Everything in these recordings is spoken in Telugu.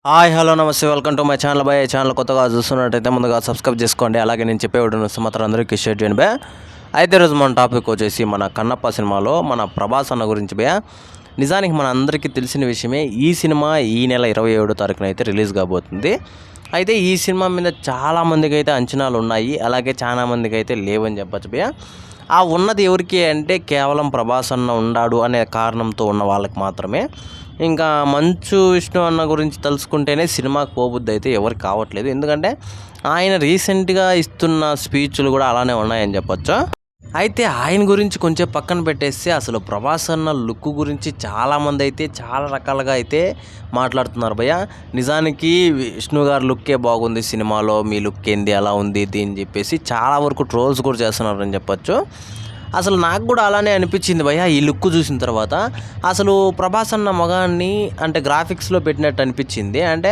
హాయ్ హలో నమస్తే welcome to my channel bye. Channel కొత్తగా చూస్తున్నట్టయితే ముందుగా సబ్స్క్రైబ్ చేసుకోండి. అలాగే నేను చెప్పే వీడియోని మాత్రం అందరికీ షేర్ చేయండి బాయ్. అయితే రోజు మన టాపిక్ వచ్చేసి మన కన్నప్ప సినిమాలో మన ప్రభాస్ అన్న గురించి బాయ్. నిజానికి మన అందరికీ తెలిసిన విషయమే, ఈ సినిమా ఈ నెల 27వ తారీఖున అయితే రిలీజ్ కాబోతుంది. అయితే ఈ సినిమా మీద చాలామందికి అయితే అంచనాలు ఉన్నాయి, అలాగే చాలామందికి అయితే లేవని చెప్పచ్చు బాయ్. ఆ ఉన్నది ఎవరికి అంటే కేవలం ప్రభాస్ అన్న ఉన్నాడు అనే కారణంతో ఉన్న వాళ్ళకి మాత్రమే. ఇంకా మంచు విష్ణు అన్న గురించి తెలుసుకుంటేనే సినిమాకి పోబుద్ది అయితే ఎవరికి కావట్లేదు. ఎందుకంటే ఆయన రీసెంట్గా ఇస్తున్న స్పీచ్లు కూడా అలానే ఉన్నాయని చెప్పొచ్చు. అయితే ఆయన గురించి కొంచెం పక్కన పెట్టేస్తే అసలు ప్రభాస్ అన్న లుక్ గురించి చాలామంది అయితే చాలా రకాలుగా అయితే మాట్లాడుతున్నారు భయ్య. నిజానికి విష్ణు గారి లుక్కే బాగుంది సినిమాలో, మీ లుక్ ఏంది అలా ఉంది ఇది అని చెప్పేసి చాలా వరకు ట్రోల్స్ కూడా చేస్తున్నారని చెప్పొచ్చు. అసలు నాకు కూడా అలానే అనిపించింది భయ్య ఈ లుక్ చూసిన తర్వాత. అసలు ప్రభాస్ అన్న మొగాన్ని అంటే గ్రాఫిక్స్లో పెట్టినట్టు అనిపించింది. అంటే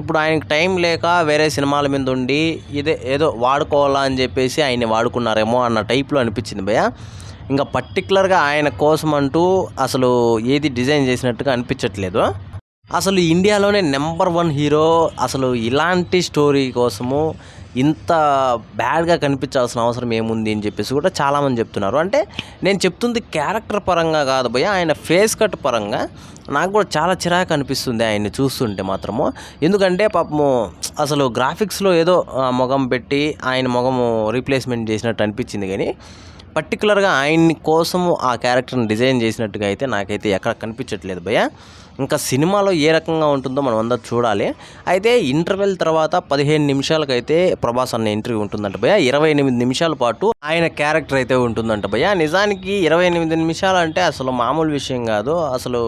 ఇప్పుడు ఆయనకు టైం లేక వేరే సినిమాల మీద ఉండి ఏదో వాడుకోవాలా అని చెప్పేసి ఆయన్ని వాడుకున్నారేమో అన్న టైప్లో అనిపించింది భయ్య. ఇంకా పర్టికులర్గా ఆయన కోసం అంటూ అసలు ఏది డిజైన్ చేసినట్టుగా అనిపించట్లేదు. అసలు ఇండియాలోనే నెంబర్ 1 హీరో అసలు ఇలాంటి స్టోరీ కోసము ఇంత బ్యాడ్గా కనిపించాల్సిన అవసరం ఏముంది అని చెప్పేసి కూడా చాలామంది చెప్తున్నారు. అంటే నేను చెప్తుంది క్యారెక్టర్ పరంగా కాదు భయ్య, ఆయన ఫేస్ కట్ పరంగా నాకు కూడా చాలా చిరాకు అనిపిస్తుంది ఆయన్ని చూస్తుంటే మాత్రము. ఎందుకంటే పాపము అసలు గ్రాఫిక్స్లో ఏదో మొగం పెట్టి ఆయన మొగము రీప్లేస్మెంట్ చేసినట్టు అనిపించింది, కానీ పర్టికులర్గా ఆయన్ని కోసము ఆ క్యారెక్టర్ని డిజైన్ చేసినట్టుగా అయితే నాకైతే ఎక్కడ కనిపించట్లేదు భయ్య. ఇంకా సినిమాలో ఏ రకంగా ఉంటుందో మనం అందరూ చూడాలి. అయితే ఇంటర్వెల్ తర్వాత 15 నిమిషాలకైతే ప్రభాస్ అన్న ఎంట్రీ ఉంటుందంట భయ్య. 28 నిమిషాల పాటు ఆయన క్యారెక్టర్ అయితే ఉంటుందంట భయ్య. నిజానికి 28 నిమిషాలు అంటే అసలు మామూలు విషయం కాదు. అసలు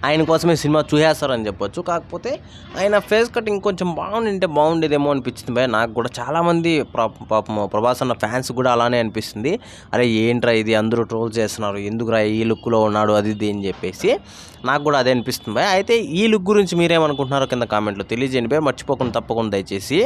ఆయన కోసమే సినిమా చూసేస్తారని చెప్పొచ్చు. కాకపోతే ఆయన ఫేస్ కట్ ఇంకొంచెం బాగుండేదేమో అనిపించింది భయ్య నాకు కూడా. చాలామంది పాపం ప్రభాస్ అన్న ఫ్యాన్స్ కూడా అలానే అనిపిస్తుంది. అరే ఏంట్రా ఇది, అందరూ ట్రోల్ చేస్తున్నారు, ఎందుకురా ఈ లుక్లో ఉన్నాడు అది ఇది అని చెప్పేసి. నాకు కూడా అదే అనిపిస్తుంది భయ్య. అయితే ఈ లుక్ గురించి మీరేమనుకుంటున్నారో కింద కామెంట్లో తెలియజేయండి భయ్య. మర్చిపోకుండా తప్పకుండా దయచేసి.